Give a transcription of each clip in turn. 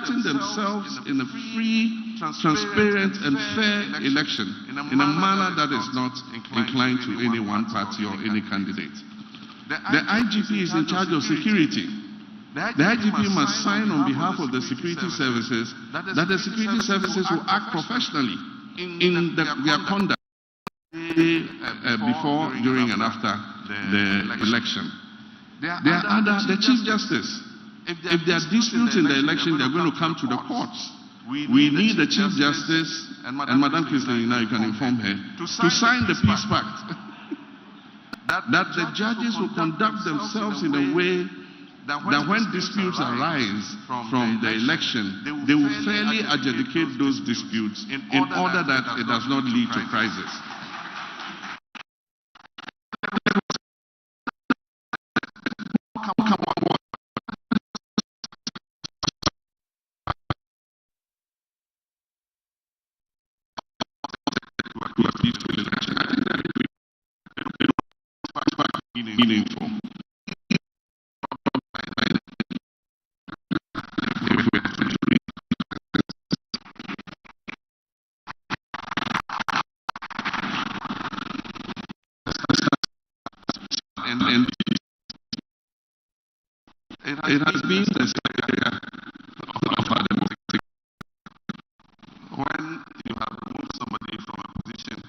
conducting themselves in a free, transparent, and fair election in a manner that is not inclined to any one party or any candidate. The IGP is in charge of security. The IGP must sign on behalf of the security services that the security services will act professionally in their conduct before, during, and after the election. The Chief Justice, if there are disputes in the election, they are going to come to the courts. We need the Chief Justice, and Madam Christine, now you can inform her, to sign the Peace Pact. That the judges will conduct themselves in a way that when disputes arise from the election, they will fairly adjudicate those disputes in order that it does not lead to crisis. Meaningful. And it has been the sector of our democratic. When you have removed somebody from a position,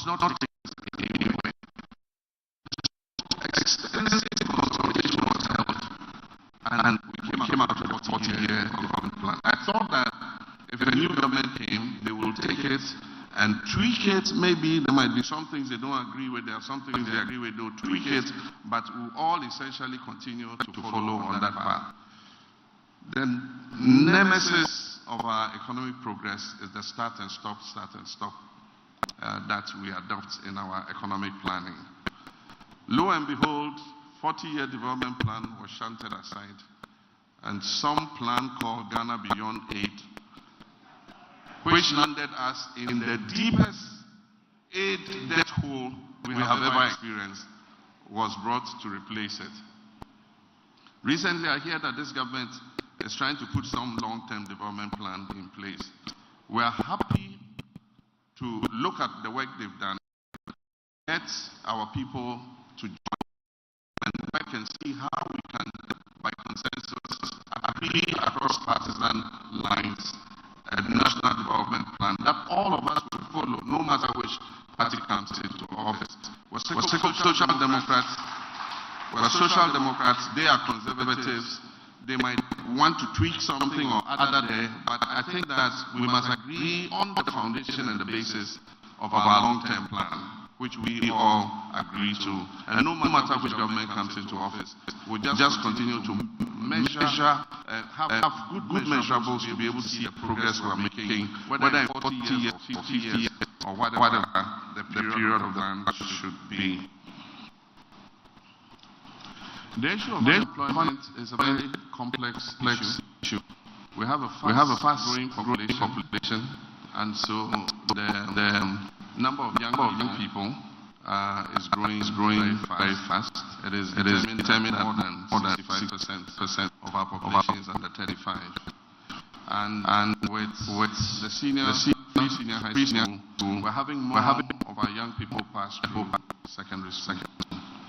not anyway. Extensive consultation was held, and we came out with a 40-year development plan. I thought that if a new government came, they will take it and tweak it. Maybe there might be some things they don't agree with, there are some things they agree with, they'll tweak it, but we'll all essentially continue to follow on that path. The nemesis of our economic progress is the start and stop that we adopt in our economic planning. Lo and behold, 40-year development plan was shunted aside, and some plan called Ghana Beyond Aid, which landed us in the deepest aid debt hole we have ever experienced, was brought to replace it. Recently, I hear that this government is trying to put some long-term development plan in place. We are happy to look at the work they've done, get our people to join, and work and see how we can, by consensus, agree across partisan lines, a national development plan that all of us will follow, no matter which party comes into office. We're social democrats. They are conservatives. They might want to tweak something or other there, but I think that we must agree on the foundation and the basis of our long-term plan, which we all agree to. And no matter which government comes into office, we'll just continue to have good measurables to be able to see the progress we're making, whether in 40 years or 50 years or whatever the period of time should be. The issue of unemployment is a very complex issue. We have a fast-growing population, and so the number of young people is growing very fast. It is determined that more than 65% of our population is under 35. And with the senior high school, we're having more of our young people pass through secondary school.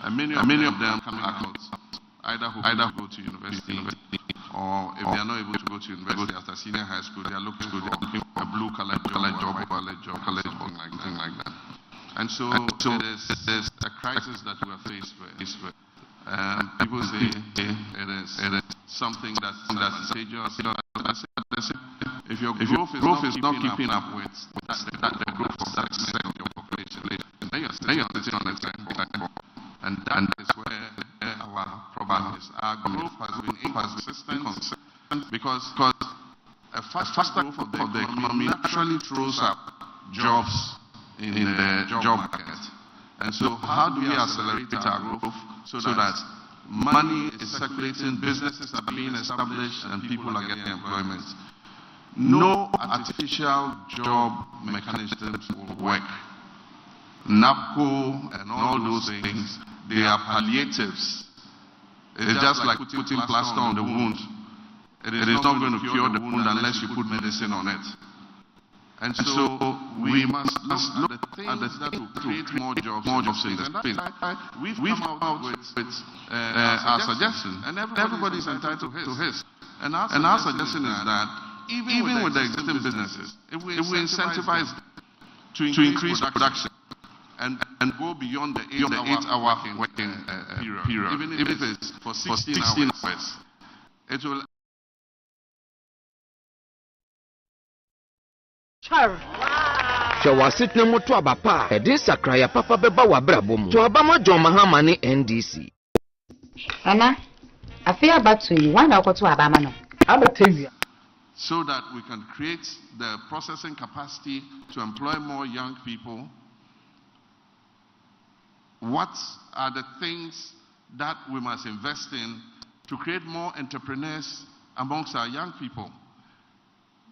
And many of them coming out either who go to university, or if they are not able to go to university after senior high school, they are looking for a blue-collar job, something like that. And so there's a crisis that we are faced with. People say it is something that's contagious. If your growth is not keeping up with the growth of that segment of your population, then you're sitting on the time. And that is where our problem is. Our growth has been inconsistent because a faster growth of the economy naturally throws up jobs in the job market. And so how do we accelerate our growth so that money is circulating, businesses are being established, and people are getting employment? No artificial job mechanisms will work. NAPCO and all those things, they are palliatives. It's just like putting plaster on the wound. It is not going to cure the wound unless you put medicine on it. And so we must look at the things that will create more jobs in the space. We've come out with our suggestion, and everybody is entitled to his. And our suggestion is that even with the existing businesses, if we incentivize to increase production and go beyond the 8-hour working period, even if it's for 16 hours, it will. Shawasitna mutu abapa edi sakraya papa beba wabrabom to abama John Mahama ni NDC ana afia batu yi wana okoto abama no abatevia so that we can create the processing capacity to employ more young people. What are the things that we must invest in to create more entrepreneurs amongst our young people?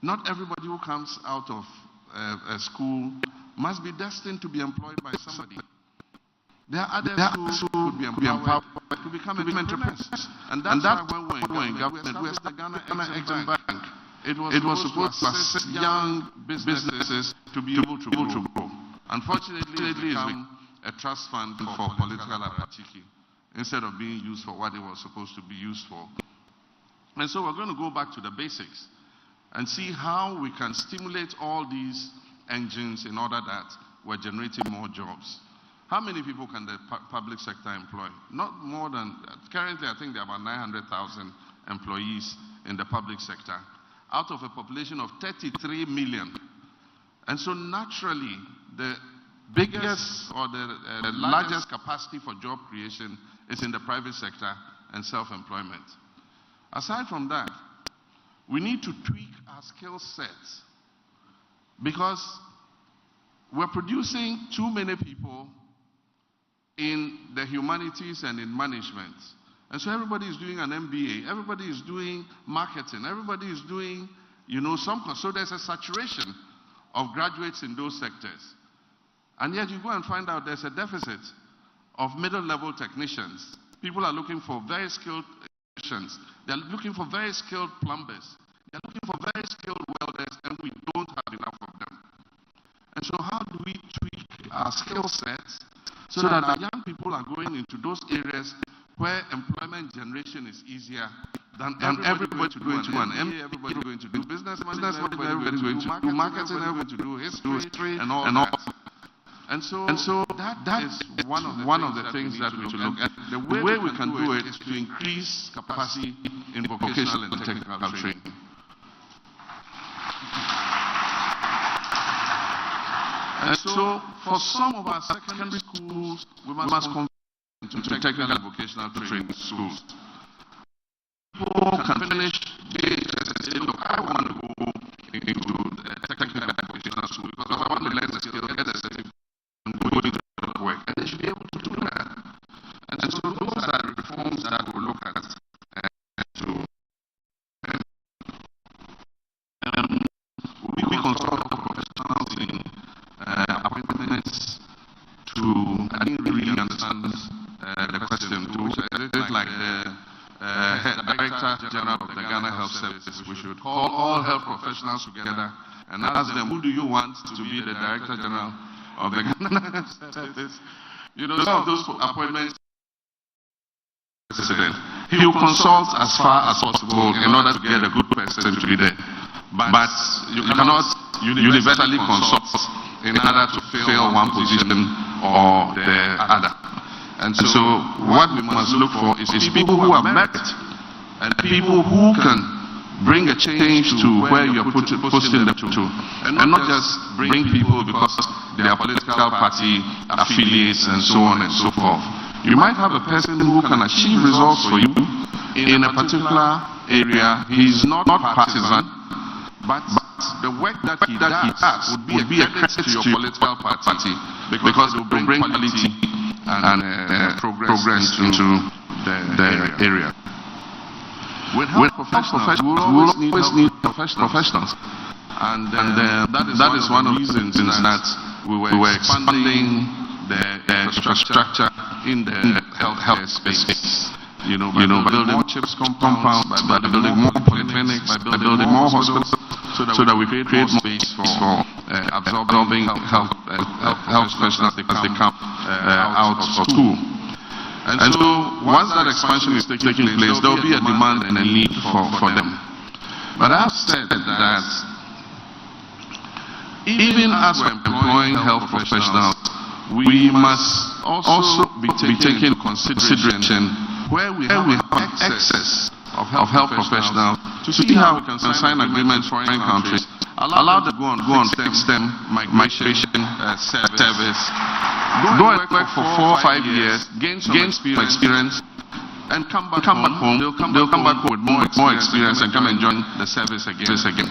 Not everybody who comes out of a school must be destined to be employed by somebody. There are others who could be empowered to become entrepreneurs. And that's why when we were in government, we established the Ghana Exim Bank. It was supposed to assist young businesses to be able to grow. Unfortunately, it's become a trust fund for political apathy instead of being used for what it was supposed to be used for. And so we're going to go back to the basics and see how we can stimulate all these engines in order that we're generating more jobs. How many people can the public sector employ? Not more than, currently I think there are about 900,000 employees in the public sector, out of a population of 33 million. And so naturally, the biggest or the largest capacity for job creation is in the private sector and self-employment. Aside from that, we need to tweak our skill sets because we're producing too many people in the humanities and in management. And so everybody is doing an MBA, everybody is doing marketing, everybody is doing, so there's a saturation of graduates in those sectors. And yet you go and find out there's a deficit of middle-level technicians. People are looking for very skilled technicians. They're looking for very skilled plumbers. They're looking for very skilled welders, and we don't have enough of them. And so how do we tweak our skill sets so that our young people are going into those areas where employment generation is easier than everybody going to do an MBA, everybody going to do business management, everybody going to do marketing, everybody to do history, and all that. And so that is one of the things that we need to look at. The way we can do it is to increase capacity in vocational and technical training. And so for some of our secondary schools, we must convert into technical and vocational training schools. People can finish JHS and say, look, I want to go into the technical and vocational school because I want to learn the skill, get the certificate, and go into work. And they should be able to do that. And so those are reforms that we'll look at. We consult professionals in appointments to, I didn't really understand the question, which is like the Director General of the Ghana Health Service. We should call all health professionals together and ask them, who do you want to be the Director General of the Ghana Health Service? Some of those appointments, he will consult as far as possible in order to get a good person to be there. But you cannot universally consult in order to fill one position or the other. And so what we must look for is people who have merit and people who can bring a change to where you're posting them to, and not just bring people because they are political party affiliates and so on and so forth. You might have a person who can achieve results for you in a particular area. He's not partisan, but the work that he does would be a credit to your political party because it will bring quality and progress into the area. With professionals, we will always need professionals. And that is one of the reasons that we were expanding the infrastructure in the health space. By building more CHIPS compounds, by building more polyclinics, by building more hospitals, so that we create more space for absorbing health professionals as they come out of school. And so once that expansion is taking place, there will be a demand and a need for them. But I have said that even as we're employing health professionals, we must also be taking into consideration where we have excess of health professionals to see how we can sign agreements for foreign countries, allow them to go on fixed term migration service, go and work for 4 or 5 years, gain some experience, and come back home. They'll come back home with more experience and come and join the service again.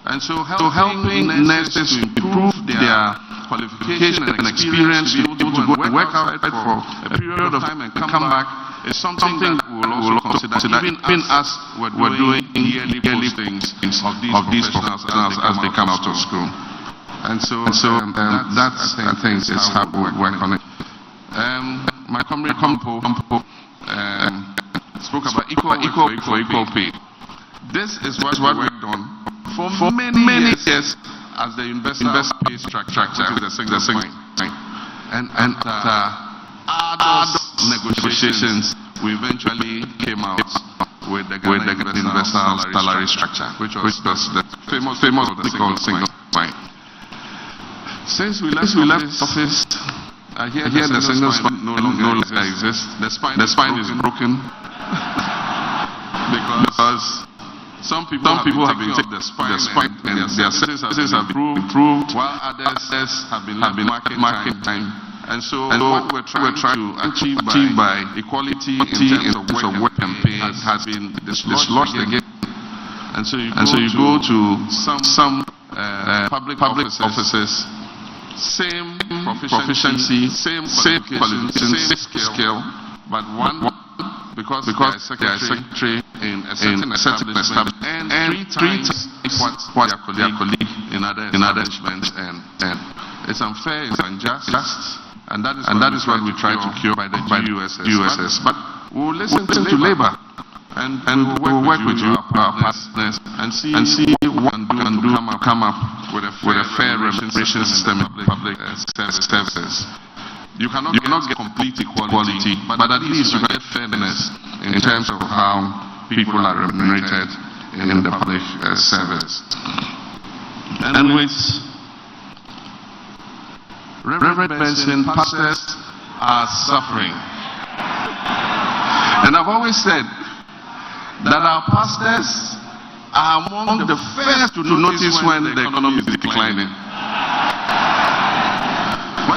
And so helping nurses to improve their qualification and experience to be able to go and work outside for a period of time and come back is something that we will also consider, even as we're doing yearly postings of these professionals as they come out of school. And so that's, I think, is how we work on it. My comrade Compo spoke about equal pay. This is what we worked on for many years as the investor pay structure, which is the single point. And negotiations, we eventually came out with the Ghana Universal Salary Structure, which was the famous single point. Since we left office, I hear the single spine no longer exists. The spine is broken because some people have been taking the spine and their sentences have been improved, while others have been market time. And so what we're trying to achieve by equality in terms of work and pay has been dislodged again. And so you go to some public offices, same proficiency, same qualification, same skill, but one because they are secretary in a certain establishment and three times what their colleague in other establishments, and it's unfair, it's unjust. And that is what we try to cure by the GUSS. But we will listen to labor and we will work with you, our partners, and see what we can do to come up with a fair remuneration system in public services. You cannot get complete equality, but at least you get fairness in terms of how people are remunerated in the public service. And with Reverend Benson, pastors are suffering. And I've always said that our pastors are among the first to notice when the economy is declining.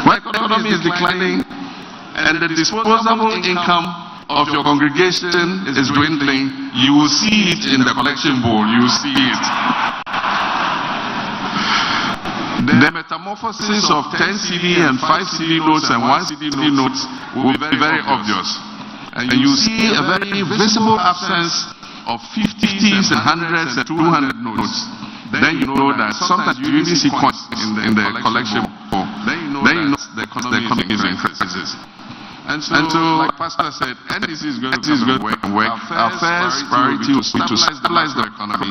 When the economy is declining and the disposable income of your congregation is dwindling, you will see it in the collection bowl. You will see it. The metamorphosis of 10 CD and 5 CD notes and 1 CD notes will be very obvious. And you see a very visible absence of 50s and 100s and 200 notes. Then you know that sometimes you even see coins in the collection bowl. Then you know the economy is in crisis. And so, like Pastor said, NDC is going to work. Our first priority is to stabilize the economy.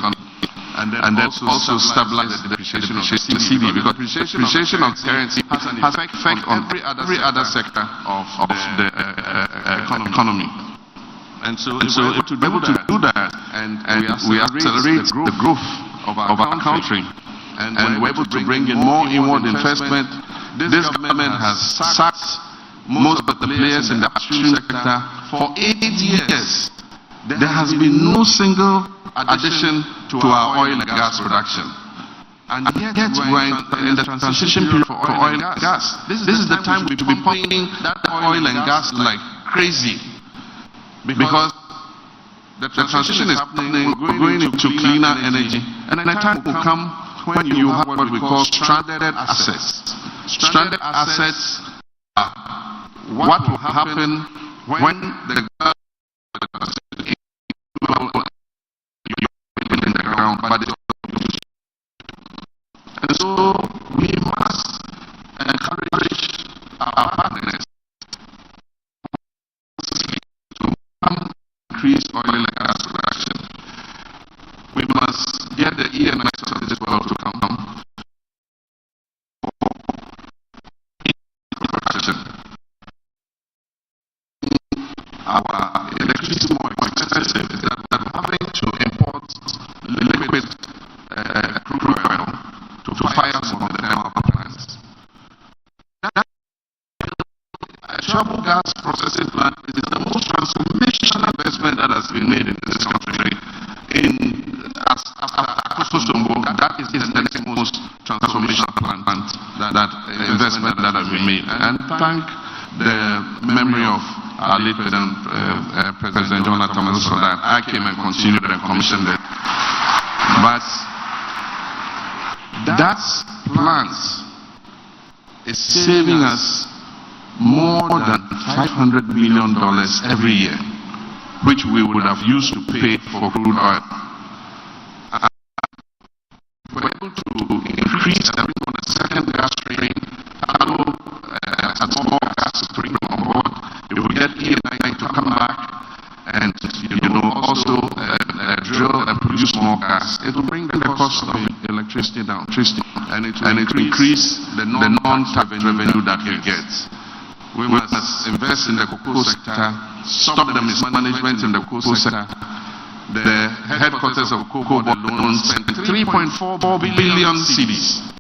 And then also stabilize the depreciation of the CD, because depreciation of currency has an effect on every other sector of the economy. And so to be able to do that, and we accelerate the growth of our country, and we're able to bring in more inward investment. This government has sacked most of the players in the upstream sector, for 8 years, there has been no single addition to our oil and gas production. And yet we're in the transition period for oil and gas. This is the time we should be pumping that oil and gas like crazy. Because the transition is happening, we're going into cleaner energy. And a time will come when you have what we call stranded assets. Stranded assets are what will happen when the gas in the ground, but and so we must encourage our partners to increase oil and gas production. We must get the EMS of this world to come our electricity more expensive than having to import liquid crude oil to fire some of the thermal plants. A Shaba gas processing plant is the most transformational investment that has been made in this country. That is the next most transformational plant, that investment that has been made. And thank the memory of our late President Jonathan for that. I came and continued and commissioned it. But that plant is saving us more than $500 million every year, which we would have used to pay for crude oil. We're able to increase and bring on a second gas train, and more gas to bring on board. If we get ENI to come back and also drill and produce more gas, it will bring the cost of electricity down, and it will increase the non-tax revenue that we get. We must invest in the cocoa sector, stop the mismanagement in the cocoa sector. The headquarters of cocoa alone spent 3.4 billion cedis